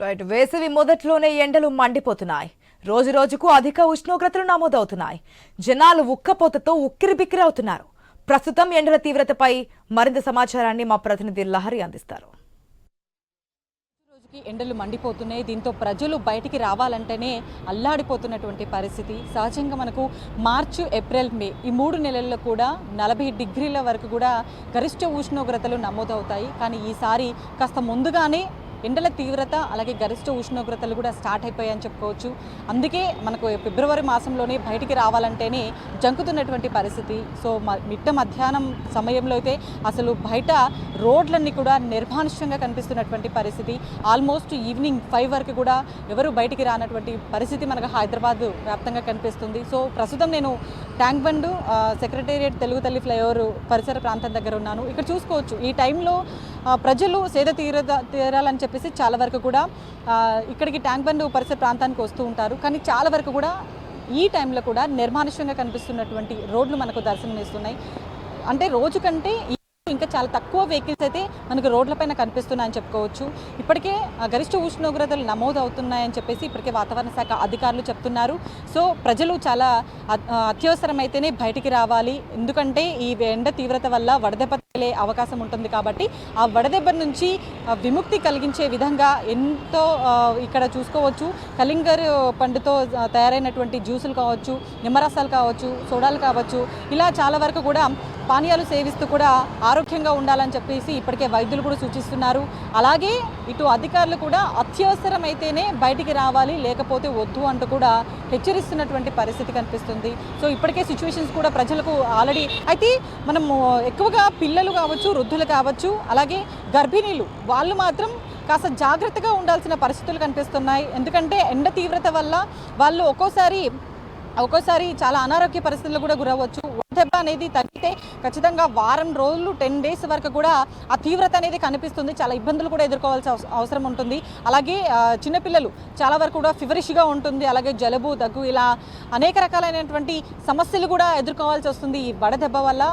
Right వేసవి మొదట్లోనే ఎండలు మండిపోతున్నాయి. రోజు రోజుకు అధిక ఉష్ణోగ్రతలు నమోదవుతున్నాయి. జనాలు ఉక్కపోతతో ఉక్కిరిబిక్కిరి అవుతున్నారు. ప్రస్తుతం ఎండల తీవ్రతపై మరింత సమాచారాన్ని మా ప్రతినిధి లహరి అందిస్తారు. ఎండలు మండిపోతున్నాయి. దీంతో ప్రజలు బయటికి రావాలంటేనే అల్లాడిపోతున్నటువంటి పరిస్థితి. సహజంగా మనకు మార్చి, ఏప్రిల్, మే ఈ 3 నెలల్లో కూడా 40 డిగ్రీల వరకు కూడా గరిష్ట ఉష్ణోగ్రతలు నమోదవుతాయి. కానీ ఈసారి కాస్త ముందుగానే ఎండల తీవ్రత అలాగే గరిష్ట ఉష్ణోగ్రతలు కూడా స్టార్ట్ అయిపోయాయని చెప్పుకోవచ్చు. అందుకే మనకు ఫిబ్రవరి మాసంలోనే బయటికి రావాలంటేనే జంకుతున్నటువంటి పరిస్థితి. సో మిట్ట మధ్యాహ్నం సమయంలో అయితే అసలు బయట రోడ్లన్నీ కూడా నిర్మానుష్యంగా కనిపిస్తున్నటువంటి పరిస్థితి. ఆల్మోస్ట్ ఈవినింగ్ 5 వరకు కూడా ఎవరు బయటికి రానటువంటి పరిస్థితి మనకు హైదరాబాద్ వ్యాప్తంగా కనిపిస్తుంది. సో ప్రస్తుతం నేను ట్యాంక్ బండ్ సెక్రటేరియట్ తెలుగు తల్లి ఫ్లైఓవర్ పరిసర ప్రాంతం దగ్గర ఉన్నాను. ఇక్కడ చూసుకోవచ్చు ఈ టైంలో ప్రజలు సేద తీరాలని చెప్పేసి చాలా వరకు కూడా ఇక్కడికి ట్యాంక్ బండ్ పరిసర ప్రాంతానికి వస్తూ ఉంటారు. కానీ చాలా వరకు కూడా ఈ టైంలో కూడా నిర్మానుష్యంగా కనిపిస్తున్నటువంటి రోడ్లు మనకు దర్శనమిస్తున్నాయి. అంటే రోజు కంటే ఇంకా చాలా తక్కువ వెహికల్స్ అయితే మనకు రోడ్లపైన కనిపిస్తున్నాయని చెప్పుకోవచ్చు. ఇప్పటికే గరిష్ట ఉష్ణోగ్రతలు నమోదు అవుతున్నాయని చెప్పేసి ఇప్పటికే వాతావరణ శాఖ అధికారులు చెప్తున్నారు. సో ప్రజలు చాలా అత్యవసరమైతేనే బయటికి రావాలి. ఎందుకంటే ఈ ఎండ తీవ్రత వల్ల వడదెబ్బ తగిలే అవకాశం ఉంటుంది. కాబట్టి ఆ వడదెబ్బ నుంచి విముక్తి కలిగించే విధంగా ఎంతో ఇక్కడ చూసుకోవచ్చు. కలింగర్ పండుతో తయారైనటువంటి జ్యూసులు కావచ్చు, నిమ్మరసాలు కావచ్చు, సోడాలు కావచ్చు, ఇలా చాలా వరకు కూడా పానీయాలు సేవిస్తూ కూడా ఆరోగ్యంగా ఉండాలని చెప్పేసి ఇప్పటికే వైద్యులు కూడా సూచిస్తున్నారు. అలాగే ఇటు అధికారులు కూడా అత్యవసరమైతేనే బయటికి రావాలి, లేకపోతే వద్దు అంటూ కూడా హెచ్చరిస్తున్నటువంటి పరిస్థితి కనిపిస్తుంది. సో ఇప్పటికే సిచ్యువేషన్స్ కూడా ప్రజలకు ఆల్రెడీ అయితే మనము ఎక్కువగా పిల్లలు కావచ్చు, వృద్ధులు కావచ్చు, అలాగే గర్భిణీలు వాళ్ళు మాత్రం కాస్త జాగ్రత్తగా ఉండాల్సిన పరిస్థితులు కనిపిస్తున్నాయి. ఎందుకంటే ఎండ తీవ్రత వల్ల వాళ్ళు ఒక్కోసారి చాలా అనారోగ్య పరిస్థితులు కూడా గురవచ్చు. వడదెబ్బ అనేది తగ్గితే ఖచ్చితంగా వారం రోజులు 10 డేస్ వరకు కూడా ఆ తీవ్రత అనేది కనిపిస్తుంది. చాలా ఇబ్బందులు కూడా ఎదుర్కోవాల్సిన అవసరం ఉంటుంది. అలాగే చిన్నపిల్లలు చాలా వరకు కూడా ఫీవరిష్గా ఉంటుంది. అలాగే జలుబు, దగ్గు ఇలా అనేక రకాలైనటువంటి సమస్యలు కూడా ఎదుర్కోవాల్సి వస్తుంది ఈ వడదెబ్బ వల్ల,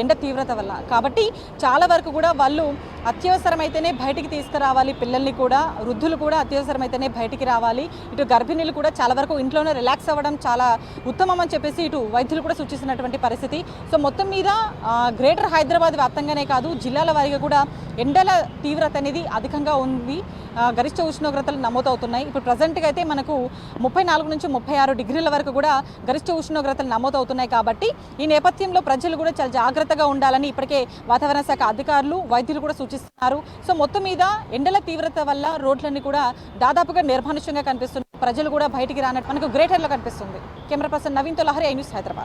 ఎండ తీవ్రత వల్ల. కాబట్టి చాలా వరకు కూడా వాళ్ళు అత్యవసరమైతేనే బయటికి తీసుకురావాలి. పిల్లల్ని కూడా, వృద్ధులు కూడా అత్యవసరమైతేనే బయటికి రావాలి. ఇటు గర్భిణీలు కూడా చాలా వరకు ఇంట్లోనే రిలాక్స్ అవ్వడం చాలా ఉత్తమం అని చెప్పేసి ఇటు వైద్యులు కూడా సూచిస్తున్నటువంటి పరిస్థితి. సో మొత్తం మీద గ్రేటర్ హైదరాబాద్ వ్యాప్తంగానే కాదు, జిల్లాల వారీగా కూడా ఎండల తీవ్రత అనేది అధికంగా ఉంది. గరిష్ట ఉష్ణోగ్రతలు నమోదవుతున్నాయి. ఇప్పుడు ప్రజెంట్గా అయితే మనకు 34 నుంచి 36 డిగ్రీల వరకు కూడా గరిష్ట ఉష్ణోగ్రతలు నమోదవుతున్నాయి. కాబట్టి ఈ నేపథ్యంలో ప్రజలు కూడా చాలా జాగ్రత్తగా ఉండాలని ఇప్పటికే వాతావరణ శాఖ అధికారులు, వైద్యులు కూడా సూచిస్తున్నారు. సో మొత్తం మీద ఎండల తీవ్రత వల్ల రోడ్లన్నీ కూడా దాదాపుగా నిర్మానుష్యంగా కనిపిస్తున్నాయి. ప్రజలు కూడా బయటికి రానట్టు మనకు గ్రేటర్లో కనిపిస్తుంది. కెమెరా పర్సన్ నవీన్తో లహరి, ఐ న్యూస్, హైదరాబాద్.